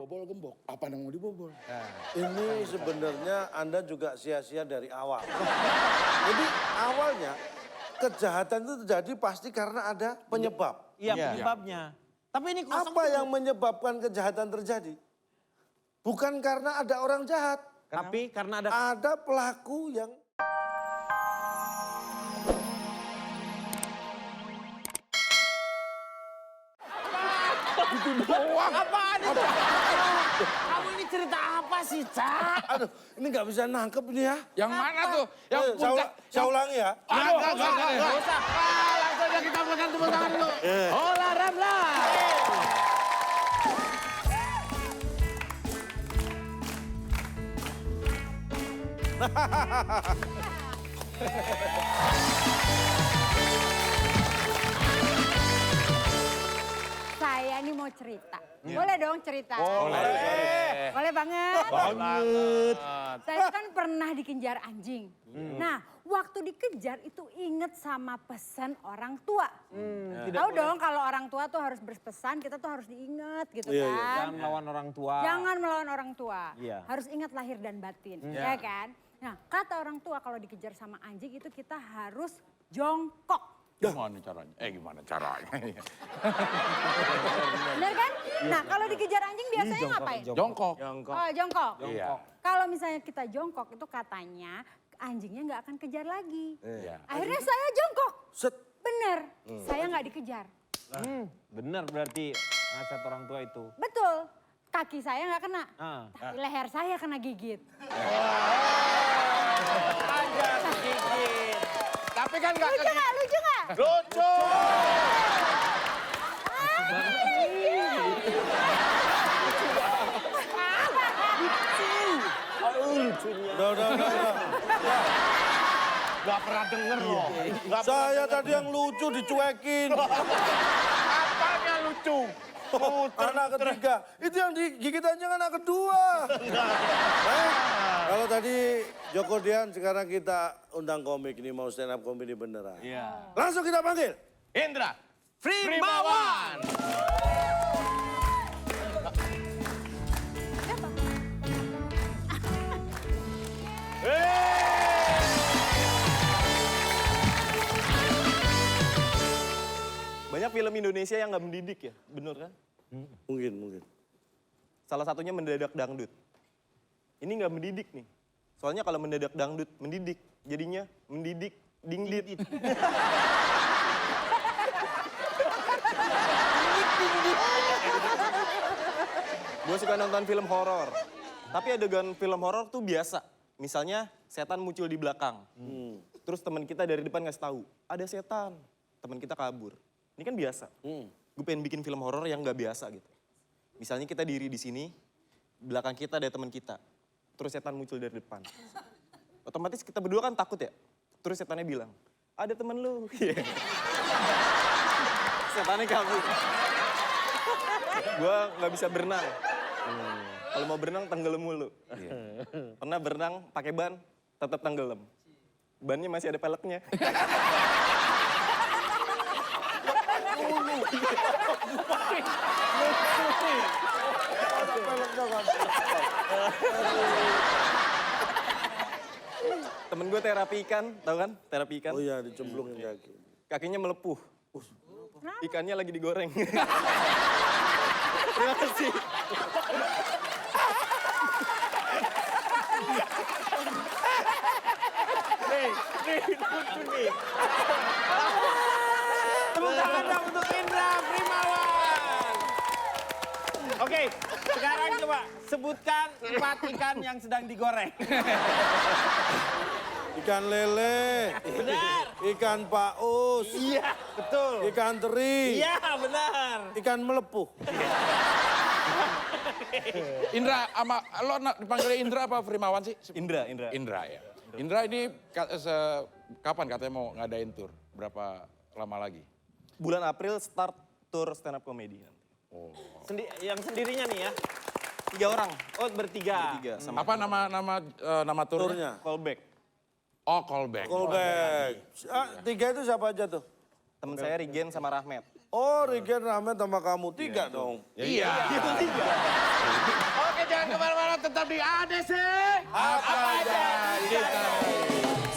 bobol gembok. Apa yang mau dibobol? Ini sebenarnya Anda juga sia-sia dari awal. Jadi awalnya kejahatan itu terjadi pasti karena ada penyebab. Iya, penyebabnya. Tapi ini kosong Apa yang menyebabkan kejahatan terjadi? Bukan karena ada orang jahat. Tapi karena ada... Ada pelaku yang... Itu doang. Apaan itu? Kamu ini cerita apa sih, Cak? Aduh, ini nggak bisa nangkep ini ya. Yang mana tuh? Yang puncak. Saya ulangi ya. Nggak usah. Langsung aja kita berikan tepuk tangan dulu. Olah Ramla. Saya ini mau cerita. Boleh dong cerita? Boleh. Boleh banget. Banget. Saya kan pernah dikejar anjing. Nah, waktu dikejar itu inget sama pesan orang tua. Tahu dong kalau orang tua tuh harus berpesan, kita tuh harus diingat gitu Iya, kan. Jangan melawan orang tua. Jangan melawan orang tua. Iya. Harus ingat lahir dan batin, ya kan? Nah, kata orang tua kalau dikejar sama anjing itu kita harus jongkok. Gimana caranya? Gimana caranya? Bener kan? Nah, kalau dikejar anjing biasanya ngapain? Jongkok. Oh, jongkok. Iya. Kalau misalnya kita jongkok itu katanya anjingnya nggak akan kejar lagi. Iya. Akhirnya saya jongkok. Set. Bener, saya nggak dikejar. Bener berarti nasihat orang tua itu. Betul, kaki saya nggak kena. Ah. Tapi leher saya kena gigit. Aja sedikit. Tapi kan nggak Lucu nggak? Lucu nggak? Lucu. Udah. Gak pernah denger loh. Saya tadi yang lucu dicuekin. Apanya lucu? Anak ketiga, itu yang digigit anjing anak kedua. Kalau tadi Joko Dian, sekarang kita undang komik ini mau stand up comedy beneran. Iya. Langsung kita panggil. Indra Frimawan. Banyak film Indonesia yang nggak mendidik ya, bener kan? Mungkin. Salah satunya Mendadak Dangdut. Ini nggak mendidik nih. Soalnya kalau mendadak dangdut mendidik, jadinya mendidik dingdit. Gue suka nonton film horor. Tapi adegan film horor tuh biasa. Misalnya setan muncul di belakang. Terus teman kita dari depan ngasih tahu, ada setan. Teman kita kabur. Ini kan biasa. Gue pengen bikin film horor yang nggak biasa gitu. Misalnya kita diri di sini, belakang kita ada teman kita. Terus setan muncul dari depan. Otomatis kita berdua kan takut ya. Terus setannya bilang, ada temen lu. Setannya kabur. Gue nggak bisa berenang. Kalau mau berenang tenggelam mulu. Pernah berenang pakai ban, tetap tenggelam. Bannya masih ada peleknya. Temen gue terapi ikan, tau kan? Terapi ikan. Oh iya, dicemplungin kaki. Kakinya melepuh. Ikannya lagi digoreng. Terima kasih. Tepuk tangan dong untuk Indra Frimawan. Oke, sekarang coba sebutkan 4 ikan yang sedang digoreng. Ikan lele. Benar. Ikan paus. Iya, betul. Ikan teri. Iya, benar. Ikan melepuh. Indra, lo dipanggil Indra apa Frimawan sih? Indra. Indra ya. Indra ini kapan katanya mau ngadain tour? Berapa lama lagi? Bulan April start tour stand up comedy. Yang sendirinya nih ya? 3 orang. Oh, bertiga. Sama Apa nama turnya? Turnya. callback. Oh, callback. Callback. 3 itu siapa aja tuh? Temen saya Rigen sama Rahmat. Oh, Rigen, Rahmat sama kamu. 3 dong. Iya. Oke, jangan kemana-mana, tetap di ADC. Apa aja kita.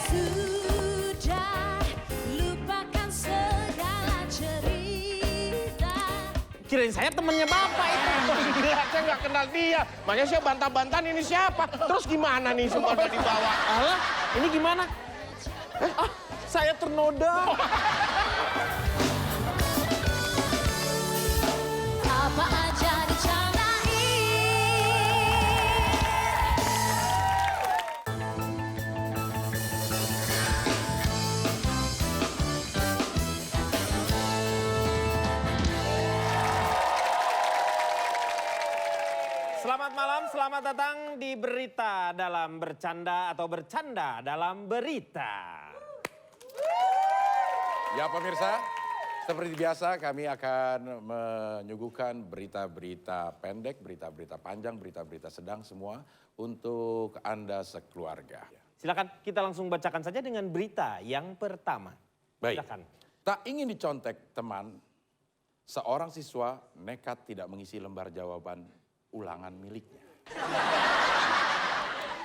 Sudah lupakan segala cerita. Kirain saya temennya Bapak itu. Enggak, saya nggak kenal dia. Makanya saya bantah-bantahan ini siapa. Terus gimana nih semua udah dibawa? Alah, ini gimana? Saya ternoda. Apa aja dicandai. Selamat malam, selamat datang di Berita dalam Bercanda atau Bercanda dalam Berita. Ya pemirsa, seperti biasa kami akan menyuguhkan berita-berita pendek, berita-berita panjang, berita-berita sedang semua untuk Anda sekeluarga. Silakan kita langsung bacakan saja dengan berita yang pertama. Baik. Silakan. Tak ingin dicontek teman, seorang siswa nekat tidak mengisi lembar jawaban ulangan miliknya.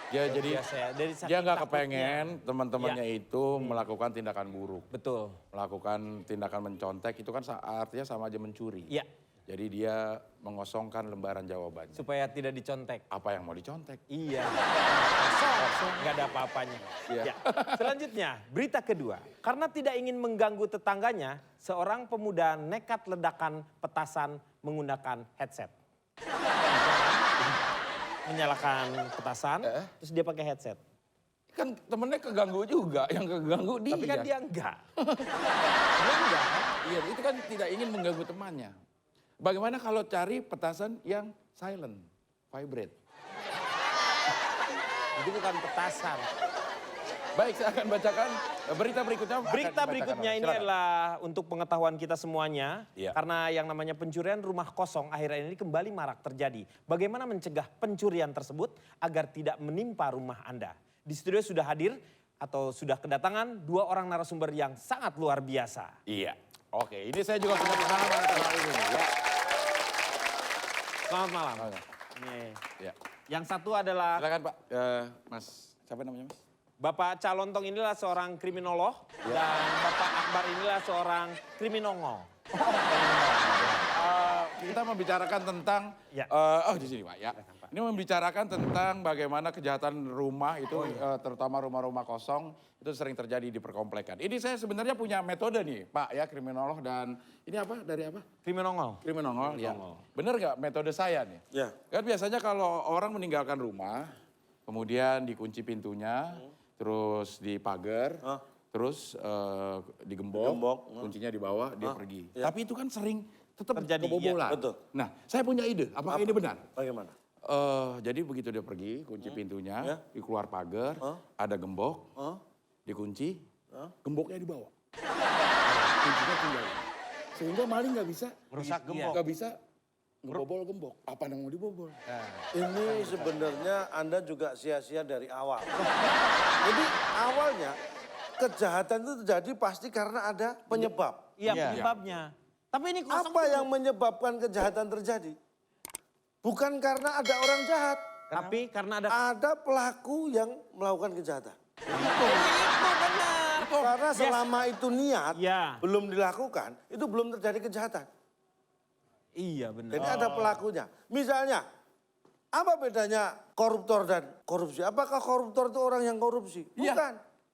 Ya jadi Biasa ya, dari saking dia nggak takutnya. kepengen teman-temannya itu melakukan tindakan buruk. Betul. Melakukan tindakan mencontek itu kan artinya sama aja mencuri. Iya. Jadi dia mengosongkan lembaran jawabannya. Supaya tidak dicontek. Apa yang mau dicontek? Iya. Kosong. Nggak ada apa-apanya. Iya. Ya. Selanjutnya, berita kedua. Karena tidak ingin mengganggu tetangganya, seorang pemuda nekat ledakan petasan menggunakan headset. Menyalakan petasan, terus dia pakai headset. Kan temennya keganggu juga, yang keganggu dia. Tapi kan dia enggak. Dia enggak. Iya, itu kan tidak ingin mengganggu temannya. Bagaimana kalau cari petasan yang silent, vibrate? Itu bukan petasan. Baik, saya akan bacakan berita berikutnya. Berita berikutnya ini adalah untuk pengetahuan kita semuanya. Iya. Karena yang namanya pencurian rumah kosong akhir-akhir ini kembali marak terjadi. Bagaimana mencegah pencurian tersebut agar tidak menimpa rumah Anda? Di studio sudah hadir atau sudah kedatangan 2 orang narasumber yang sangat luar biasa. Iya. Oke, ini saya juga punya pengalaman tentang hal ini. Ya. Selamat malam. Oke. Nih. Ya. Yang satu adalah Silakan Pak, Mas, siapa namanya Mas? Bapak Calontong inilah seorang kriminolog dan Bapak Akbar inilah seorang kriminongol. Kita membicarakan tentang, Ya. di sini Pak ya. Ini membicarakan tentang bagaimana kejahatan rumah itu, terutama rumah-rumah kosong, itu sering terjadi di perkomplekan. Ini saya sebenarnya punya metode nih Pak ya, kriminolog dan ini apa, dari apa? Kriminongol. Kriminongol, ya. Bener nggak metode saya nih? Ya. Kan biasanya kalau orang meninggalkan rumah, kemudian dikunci pintunya, terus dipagar, terus digembok, kuncinya dibawa, dia pergi. Tapi itu kan sering tetap Terjadi, kebobolan. iya, betul. Nah, saya punya ide, apakah ini benar? Bagaimana? Jadi begitu dia pergi, kunci pintunya, di keluar pagar, ada gembok, dikunci, gemboknya dibawa. Kuncinya tinggal. Sehingga maling nggak bisa, Merusak gembok. nggak bisa ngebobol gembok. Apa yang mau dibobol? Ini sebenarnya Anda juga sia-sia dari awal. Jadi awalnya kejahatan itu terjadi pasti karena ada penyebab. Iya, penyebabnya. Tapi ini kosong Apa yang menyebabkan kejahatan terjadi? Bukan karena ada orang jahat. Tapi karena ada Ada pelaku yang melakukan kejahatan. itu benar. Karena selama itu niat Ya. belum dilakukan, itu belum terjadi kejahatan. Iya benar. Jadi ada pelakunya. Misalnya, apa bedanya koruptor dan korupsi? Apakah koruptor itu orang yang korupsi? Iya. Bukan.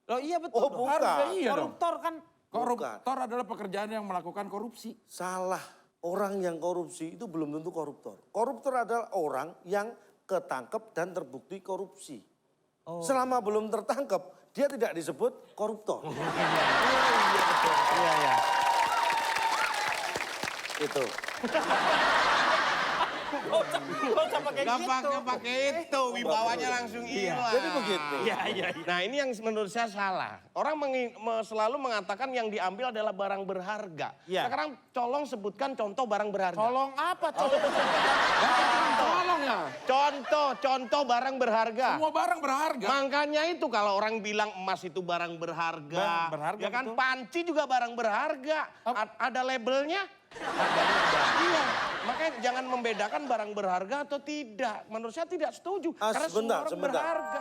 Oh iya betul. Oh, dong. bukan. Harusnya iya dong. Koruptor kan Koruptor adalah pekerjaan yang melakukan korupsi. Salah. Orang yang korupsi itu belum tentu koruptor. Koruptor adalah orang yang ketangkep dan terbukti korupsi. Selama belum tertangkap, dia tidak disebut koruptor. iya ya. Itu. Gak usah pakai Gak gitu. pakai itu, wibawanya langsung hilang. Jadi begitu. Iya iya. Nah ini yang menurut saya salah. orang selalu mengatakan yang diambil adalah barang berharga. Iya. Sekarang colong sebutkan contoh barang berharga. Colong apa? Colong ya. Contoh barang berharga. Semua barang berharga. Makanya itu kalau orang bilang emas itu barang berharga. Berharga, Ya kan, betul. panci juga barang berharga. Ada labelnya. Iya, makanya jangan membedakan barang berharga atau tidak. Menurut saya tidak setuju. Karena semua orang sebentar. berharga.